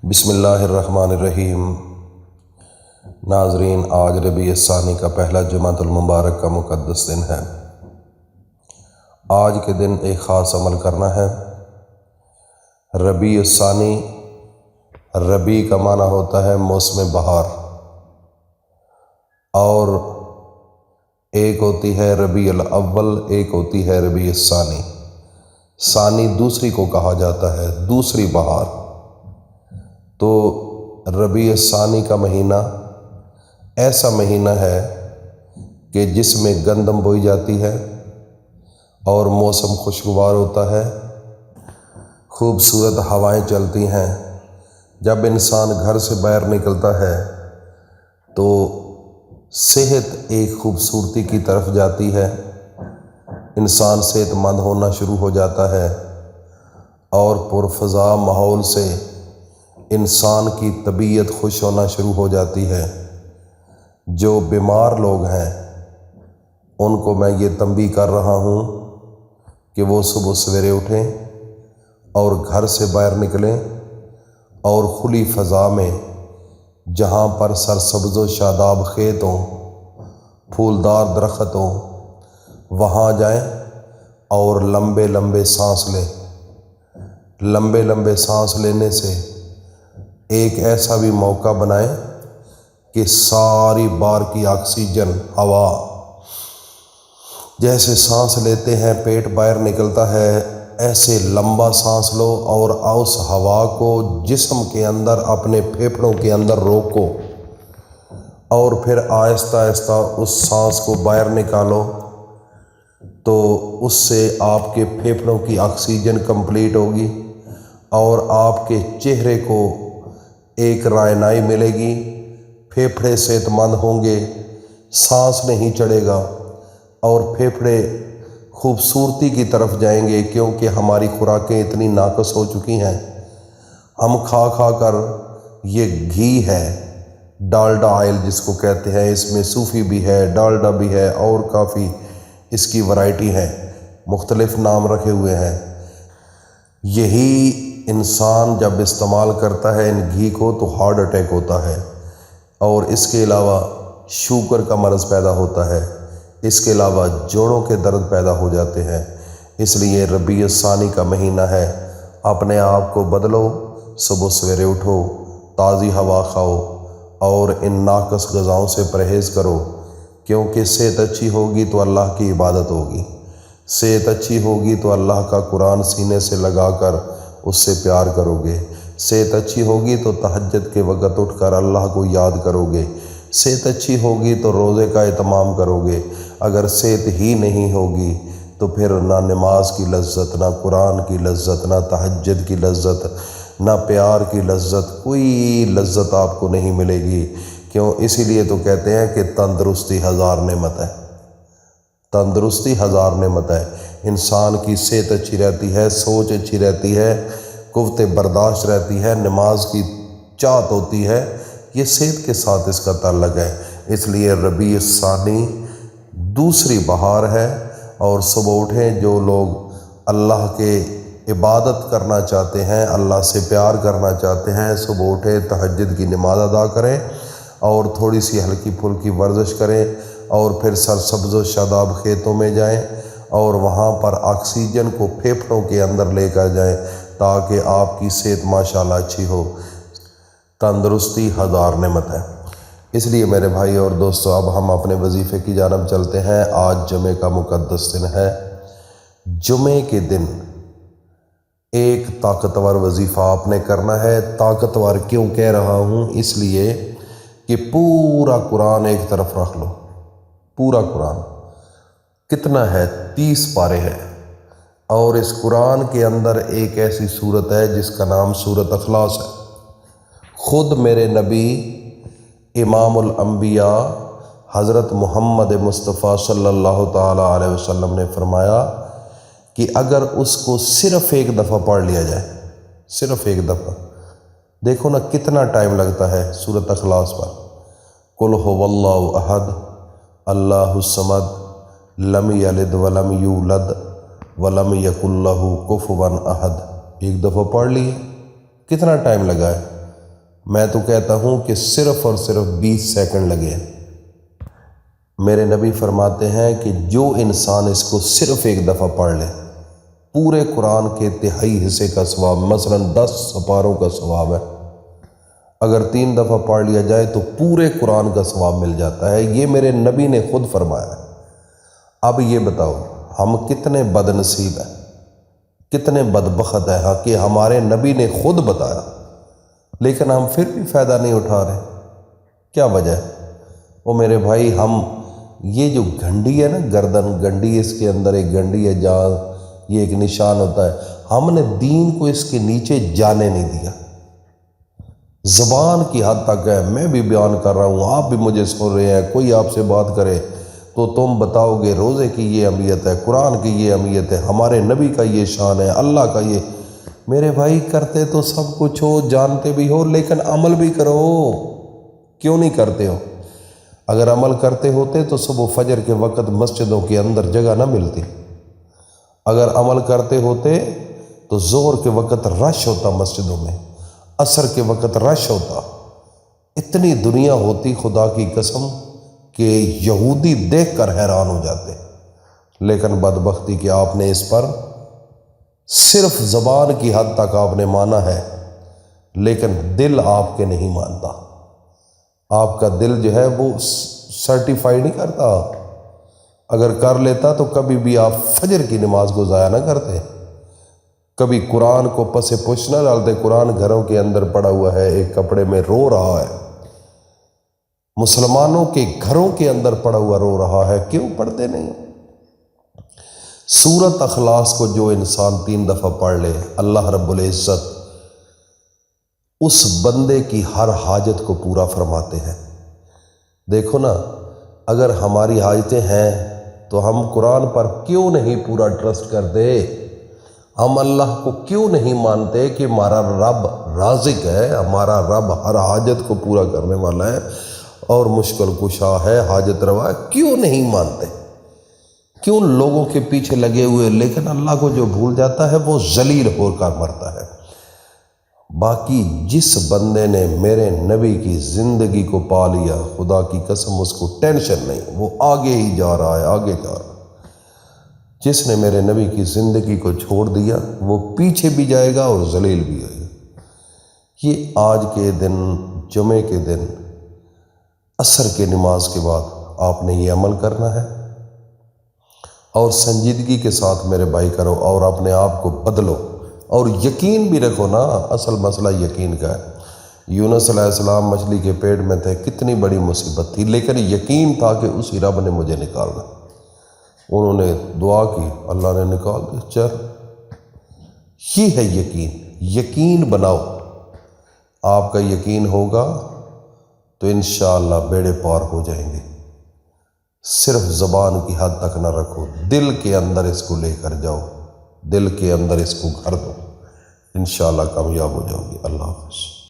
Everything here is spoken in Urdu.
بسم اللہ الرحمن الرحیم۔ ناظرین، آج ربیع الثانی کا پہلا جمعۃ المبارک کا مقدس دن ہے۔ آج کے دن ایک خاص عمل کرنا ہے۔ ربیع الثانی، ربیع کا معنی ہوتا ہے موسم بہار، اور ایک ہوتی ہے ربیع الاول، ایک ہوتی ہے ربیع الثانی۔ ثانی دوسری کو کہا جاتا ہے، دوسری بہار۔ تو ربیع الثانی کا مہینہ ایسا مہینہ ہے کہ جس میں گندم بوئی جاتی ہے اور موسم خوشگوار ہوتا ہے، خوبصورت ہوائیں چلتی ہیں۔ جب انسان گھر سے باہر نکلتا ہے تو صحت ایک خوبصورتی کی طرف جاتی ہے، انسان صحت مند ہونا شروع ہو جاتا ہے، اور پرفضا ماحول سے انسان کی طبیعت خوش ہونا شروع ہو جاتی ہے۔ جو بیمار لوگ ہیں ان کو میں یہ تنبیہ کر رہا ہوں کہ وہ صبح سویرے اٹھیں اور گھر سے باہر نکلیں، اور کھلی فضا میں جہاں پر سرسبز و شاداب کھیت ہوں، پھولدار درخت ہوں، وہاں جائیں اور لمبے لمبے سانس لیں۔ لمبے لمبے سانس لینے سے ایک ایسا بھی موقع بنائیں کہ ساری باہر کی آکسیجن ہوا، جیسے سانس لیتے ہیں پیٹ باہر نکلتا ہے، ایسے لمبا سانس لو اور اس ہوا کو جسم کے اندر، اپنے پھیپھڑوں کے اندر روکو، اور پھر آہستہ آہستہ اس سانس کو باہر نکالو۔ تو اس سے آپ کے پھیپھڑوں کی آکسیجن کمپلیٹ ہوگی اور آپ کے چہرے کو ایک رائنائی ملے گی، پھیپھڑے صحت مند ہوں گے، سانس نہیں چڑھے گا، اور پھیپھڑے خوبصورتی کی طرف جائیں گے، کیونکہ ہماری خوراکیں اتنی ناقص ہو چکی ہیں۔ ہم کھا کھا کر، یہ گھی ہے، ڈالڈا آئل جس کو کہتے ہیں، اس میں صوفی بھی ہے، ڈالڈا بھی ہے، اور کافی اس کی ورائٹی ہے، مختلف نام رکھے ہوئے ہیں۔ یہی انسان جب استعمال کرتا ہے ان گھی کو تو ہارٹ اٹیک ہوتا ہے، اور اس کے علاوہ شوگر کا مرض پیدا ہوتا ہے، اس کے علاوہ جوڑوں کے درد پیدا ہو جاتے ہیں۔ اس لیے ربیع الثانی کا مہینہ ہے، اپنے آپ کو بدلو، صبح سویرے اٹھو، تازی ہوا کھاؤ، اور ان ناقص غذاؤں سے پرہیز کرو، کیونکہ صحت اچھی ہوگی تو اللہ کی عبادت ہوگی، صحت اچھی ہوگی تو اللہ کا قرآن سینے سے لگا کر اس سے پیار کرو گے، صحت اچھی ہوگی تو تہجد کے وقت اٹھ کر اللہ کو یاد کرو گے، صحت اچھی ہوگی تو روزے کا اہتمام کرو گے۔ اگر صحت ہی نہیں ہوگی تو پھر نہ نماز کی لذت، نہ قرآن کی لذت، نہ تہجد کی لذت، نہ پیار کی لذت، کوئی لذت آپ کو نہیں ملے گی۔ کیوں؟ اسی لیے تو کہتے ہیں کہ تندرستی ہزار نعمت ہے، تندرستی ہزار نعمت ہے۔ انسان کی صحت اچھی رہتی ہے، سوچ اچھی رہتی ہے، قوت برداشت رہتی ہے، نماز کی چاہت ہوتی ہے، یہ صحت کے ساتھ اس کا تعلق ہے۔ اس لیے ربیع الثانی دوسری بہار ہے، اور صبح اٹھیں جو لوگ اللہ کے عبادت کرنا چاہتے ہیں، اللہ سے پیار کرنا چاہتے ہیں، صبح اٹھیں، تہجد کی نماز ادا کریں، اور تھوڑی سی ہلکی پھلکی ورزش کریں، اور پھر سرسبز و شاداب کھیتوں میں جائیں، اور وہاں پر آکسیجن کو پھیپھڑوں کے اندر لے کر جائیں، تاکہ آپ کی صحت ماشاءاللہ اچھی ہو۔ تندرستی ہزار نعمت ہے۔ اس لیے میرے بھائی اور دوستو، اب ہم اپنے وظیفے کی جانب چلتے ہیں۔ آج جمعے کا مقدس دن ہے۔ جمعے کے دن ایک طاقتور وظیفہ آپ نے کرنا ہے۔ طاقتور کیوں کہہ رہا ہوں؟ اس لیے کہ پورا قرآن ایک طرف رکھ لو، پورا قرآن کتنا ہے؟ 30 پارے ہے، اور اس قرآن کے اندر ایک ایسی سورت ہے جس کا نام سورت اخلاص ہے۔ خود میرے نبی امام الانبیاء حضرت محمد مصطفیٰ صلی اللہ تعالیٰ علیہ وسلم نے فرمایا کہ اگر اس کو صرف ایک دفعہ پڑھ لیا جائے، صرف ایک دفعہ، دیکھو نا کتنا ٹائم لگتا ہے سورت اخلاص پر۔ قل هو اللہ احد اللہ الصمد لم یلد ولم یولد ولم یکن لہ کفوا احد، ایک دفعہ پڑھ لیے، کتنا ٹائم لگا ہے؟ میں تو کہتا ہوں کہ صرف اور صرف 20 سیکنڈ لگے۔ میرے نبی فرماتے ہیں کہ جو انسان اس کو صرف ایک دفعہ پڑھ لے، پورے قرآن کے تہائی حصے کا ثواب، مثلاً 10 سپاروں کا ثواب ہے، اگر 3 دفعہ پڑھ لیا جائے تو پورے قرآن کا ثواب مل جاتا ہے۔ یہ میرے نبی نے خود فرمایا ہے۔ اب یہ بتاؤ ہم کتنے بد نصیب ہیں، کتنے بدبخت ہیں کہ ہمارے نبی نے خود بتایا، لیکن ہم پھر بھی فائدہ نہیں اٹھا رہے۔ کیا وجہ ہے؟ وہ میرے بھائی، ہم یہ جو گھنڈی ہے نا، گردن گھنڈی، اس کے اندر ایک گھنڈی ہے جہاں یہ ایک نشان ہوتا ہے، ہم نے دین کو اس کے نیچے جانے نہیں دیا۔ زبان کی حد تک ہے، میں بھی بیان کر رہا ہوں، آپ بھی مجھے سن رہے ہیں، کوئی آپ سے بات کرے تو تم بتاؤ گے روزے کی یہ اہمیت ہے، قرآن کی یہ اہمیت ہے، ہمارے نبی کا یہ شان ہے، اللہ کا یہ۔ میرے بھائی، کرتے تو سب کچھ ہو، جانتے بھی ہو، لیکن عمل بھی کرو۔ کیوں نہیں کرتے ہو؟ اگر عمل کرتے ہوتے تو صبح فجر کے وقت مسجدوں کے اندر جگہ نہ ملتی۔ اگر عمل کرتے ہوتے تو ظہر کے وقت رش ہوتا مسجدوں میں، عصر کے وقت رش ہوتا، اتنی دنیا ہوتی، خدا کی قسم کہ یہودی دیکھ کر حیران ہو جاتے۔ لیکن بدبختی کہ آپ نے اس پر صرف زبان کی حد تک آپ نے مانا ہے، لیکن دل آپ کے نہیں مانتا۔ آپ کا دل جو ہے وہ سرٹیفائی نہیں کرتا۔ اگر کر لیتا تو کبھی بھی آپ فجر کی نماز کو ضائع نہ کرتے، کبھی قرآن کو پس پش نہ ڈالتے۔ قرآن گھروں کے اندر پڑا ہوا ہے، ایک کپڑے میں رو رہا ہے، مسلمانوں کے گھروں کے اندر پڑا ہوا رو رہا ہے، کیوں پڑھتے نہیں؟ سورۃ اخلاص کو جو انسان 3 دفعہ پڑھ لے، اللہ رب العزت اس بندے کی ہر حاجت کو پورا فرماتے ہیں۔ دیکھو نا، اگر ہماری حاجتیں ہیں تو ہم قرآن پر کیوں نہیں پورا ٹرسٹ کرتے؟ ہم اللہ کو کیوں نہیں مانتے کہ ہمارا رب رازق ہے، ہمارا رب ہر حاجت کو پورا کرنے والا ہے اور مشکل کشا ہے، حاجت روا ہے؟ کیوں نہیں مانتے؟ کیوں لوگوں کے پیچھے لگے ہوئے؟ لیکن اللہ کو جو بھول جاتا ہے وہ ذلیل ہو کر مرتا ہے۔ باقی جس بندے نے میرے نبی کی زندگی کو پا لیا، خدا کی قسم اس کو ٹینشن نہیں، وہ آگے ہی جا رہا ہے، آگے جا رہا ہے۔ جس نے میرے نبی کی زندگی کو چھوڑ دیا وہ پیچھے بھی جائے گا اور ذلیل بھی ہوئے گا۔ یہ آج کے دن، جمعے کے دن، عصر کے نماز کے بعد آپ نے یہ عمل کرنا ہے اور سنجیدگی کے ساتھ میرے بھائی کرو اور اپنے آپ کو بدلو اور یقین بھی رکھو نا۔ اصل مسئلہ یقین کا ہے۔ یونس علیہ السلام مچھلی کے پیٹ میں تھے، کتنی بڑی مصیبت تھی، لیکن یقین تھا کہ اسی رب نے مجھے نکالنا۔ انہوں نے دعا کی، اللہ نے نکال دیا۔ چل، یہ ہے یقین۔ یقین بناؤ، آپ کا یقین ہوگا تو انشاءاللہ بیڑے پار ہو جائیں گے۔ صرف زبان کی حد تک نہ رکھو، دل کے اندر اس کو لے کر جاؤ، دل کے اندر اس کو گھر دو، انشاءاللہ کامیاب ہو جاؤ گے۔ اللہ حافظ۔